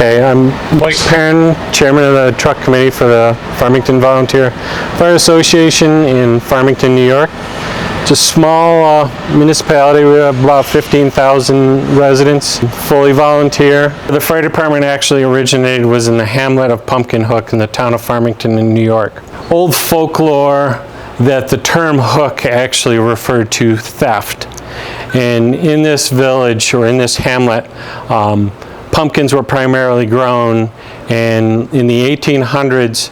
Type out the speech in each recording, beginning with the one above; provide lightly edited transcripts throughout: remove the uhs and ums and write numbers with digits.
Okay, I'm Perrin, chairman of the truck committee for the Farmington Volunteer Fire Association in Farmington, New York. It's a small municipality. We have about 15,000 residents, fully volunteer. The fire department actually originated was in the hamlet of Pumpkin Hook in the town of Farmington in New York. Old folklore that the term hook actually referred to theft. And in this village, or in this hamlet, pumpkins were primarily grown, and in the 1800s,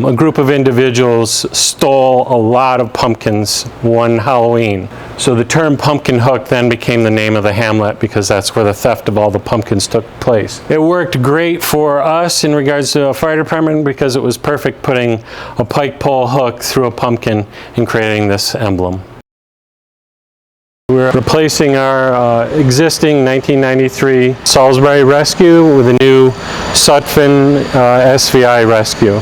a group of individuals stole a lot of pumpkins one Halloween. So the term pumpkin hook then became the name of the hamlet because that's where the theft of all the pumpkins took place. It worked great for us in regards to a fire department because it was perfect putting a pike pole hook through a pumpkin and creating this emblem. We're replacing our existing 1993 Salisbury Rescue with a new Sutphen SVI Rescue.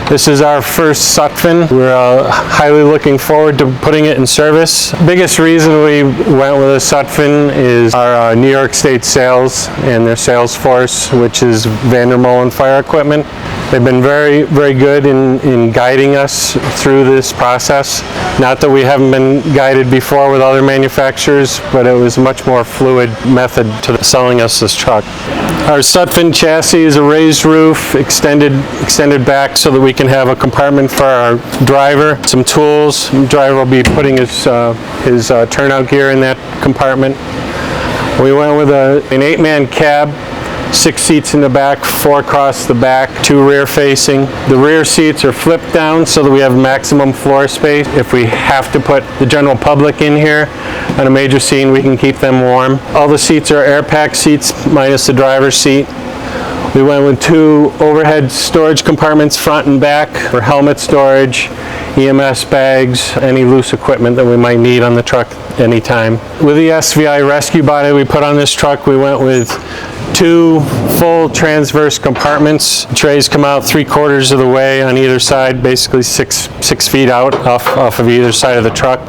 This is our first Sutphen. We're highly looking forward to putting it in service. The biggest reason we went with a Sutphen is our New York State sales and their sales force, which is Vandermolen Fire Equipment. They've been very, very good in guiding us through this process. Not that we haven't been guided before with other manufacturers, but it was a much more fluid method to selling us this truck. Our Sutphen chassis is a raised roof, extended back so that we can have a compartment for our driver, some tools. The driver will be putting his turnout gear in that compartment. We went with an 8-man cab. 6 seats in the back, 4 across the back, 2 rear facing. The rear seats are flipped down so that we have maximum floor space. If we have to put the general public in here on a major scene, we can keep them warm. All the seats are air pack seats minus the driver's seat. We went with 2 overhead storage compartments front and back for helmet storage, EMS bags, any loose equipment that we might need on the truck anytime. With the SVI rescue body we put on this truck, we went with 2 full transverse compartments. Trays come out 3/4 of the way on either side, basically 6 feet out off of either side of the truck.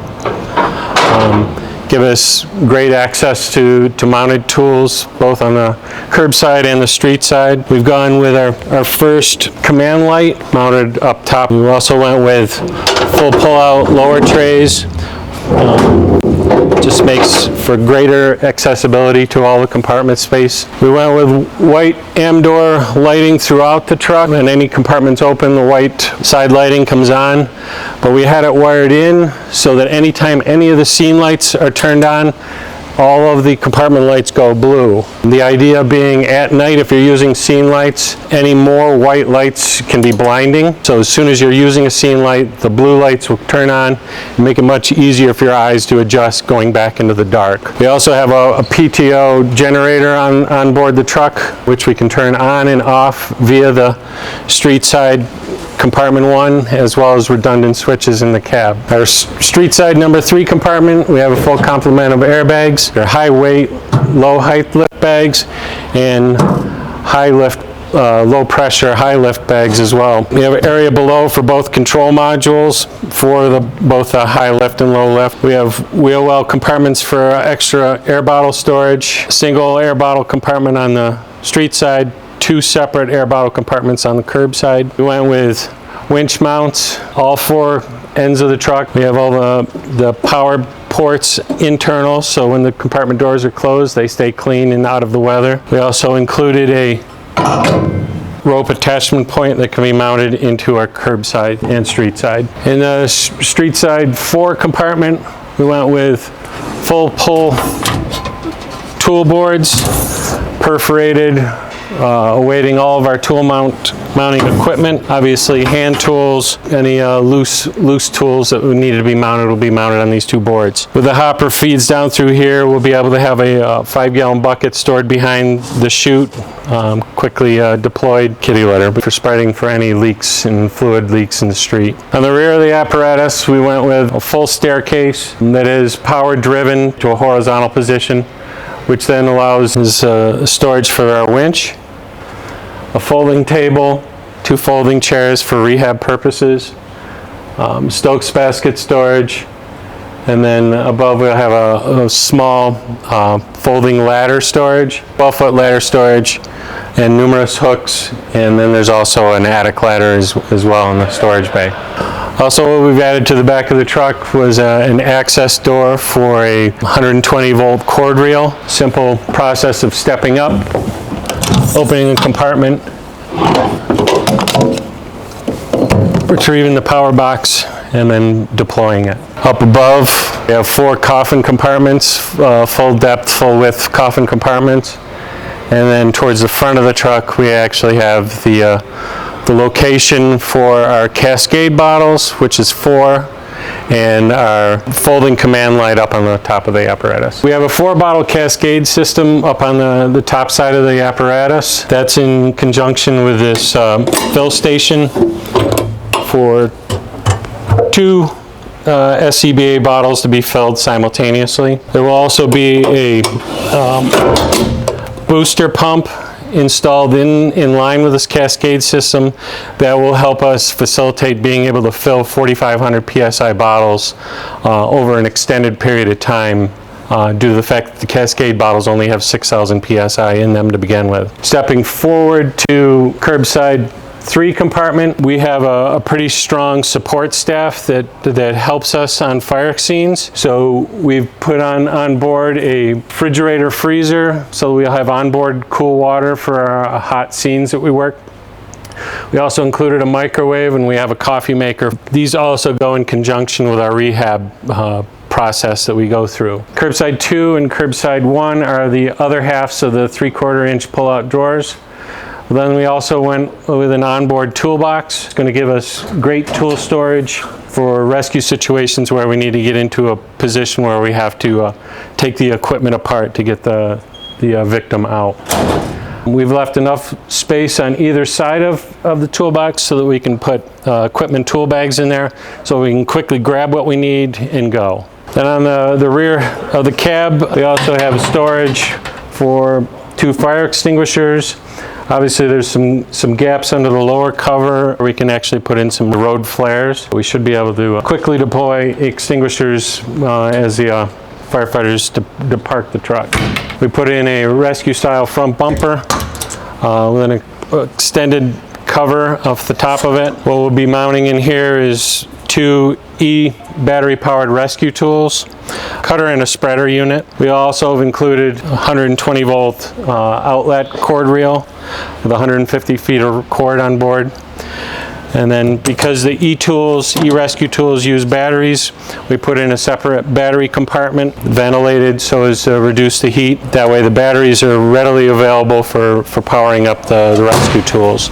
Give us great access to mounted tools, both on the curbside and the street side. We've gone with our first command light mounted up top. We also went with full pull-out lower trays. Just makes for greater accessibility to all the compartment space. We went with white Amdor lighting throughout the truck, and any compartments open, the white side lighting comes on. But we had it wired in so that anytime any of the scene lights are turned on, all of the compartment lights go blue. The idea being at night, if you're using scene lights, any more white lights can be blinding. So as soon as you're using a scene light, the blue lights will turn on and make it much easier for your eyes to adjust going back into the dark. We also have a Pto Generator on board the truck, which we can turn on and off via the street side compartment 1, as well as redundant switches in the cab. Our street side number 3 compartment, we have a full complement of airbags. They're high weight, low height lift bags, and high lift, low pressure, high lift bags as well. We have an area below for both control modules for both the high lift and low lift. We have wheel well compartments for extra air bottle storage, single air bottle compartment on the street side, 2 separate air bottle compartments on the curb side. We went with winch mounts, all 4 ends of the truck. We have all the power ports internal, so when the compartment doors are closed, they stay clean and out of the weather. We also included a rope attachment point that can be mounted into our curb side and street side. In the street side 4 compartment, we went with full pull tool boards, perforated, awaiting all of our tool mounting equipment. Obviously hand tools, any loose tools that needed to be mounted will be mounted on these 2 boards. With the hopper feeds down through here, we'll be able to have a 5-gallon bucket stored behind the chute, quickly deployed kitty litter for spreading for any leaks and fluid leaks in the street. On the rear of the apparatus, we went with a full staircase that is power driven to a horizontal position, which then allows storage for our winch, a folding table, 2 folding chairs for rehab purposes, Stokes basket storage, And then above we'll have a small folding ladder storage, 12-foot ladder storage, and numerous hooks. And then there's also an attic ladder as well in the storage bay. Also, what we've added to the back of the truck was an access door for a 120-volt cord reel. Simple process of stepping up, opening a compartment, retrieving the power box, and then deploying it. Up above, we have 4 coffin compartments, full depth, full width coffin compartments. And then towards the front of the truck, we actually have the location for our Cascade bottles, which is 4, and our folding command light up on the top of the apparatus. We have a 4-bottle Cascade system up on the top side of the apparatus. That's in conjunction with this fill station for 2 SCBA bottles to be filled simultaneously. There will also be a booster pump installed in line with this Cascade system that will help us facilitate being able to fill 4,500 PSI bottles over an extended period of time due to the fact that the Cascade bottles only have 6,000 PSI in them to begin with. Stepping forward to curbside 3 compartment, we have a pretty strong support staff that helps us on fire scenes. So we've put on board a refrigerator freezer, so we'll have onboard cool water for our hot scenes that we work. We also included a microwave, and we have a coffee maker. These also go in conjunction with our rehab process that we go through. Curbside 2 and curbside 1 are the other halves of the 3/4 inch pull-out drawers. Then we also went with an onboard toolbox. It's going to give us great tool storage for rescue situations where we need to get into a position where we have to take the equipment apart to get the victim out. We've left enough space on either side of the toolbox so that we can put equipment tool bags in there so we can quickly grab what we need and go. Then on the rear of the cab, we also have storage for 2 fire extinguishers. Obviously there's some gaps under the lower cover. We can actually put in some road flares. We should be able to quickly deploy extinguishers as the firefighters depart the truck. We put in a rescue style front bumper with an extended cover off the top of it. What we'll be mounting in here is 2 battery powered rescue tools, cutter and a spreader unit. We also have included a 120 volt outlet cord reel with 150 feet of cord on board. And then because the e-rescue tools use batteries, we put in a separate battery compartment, ventilated so as to reduce the heat. That way the batteries are readily available for powering up the rescue tools.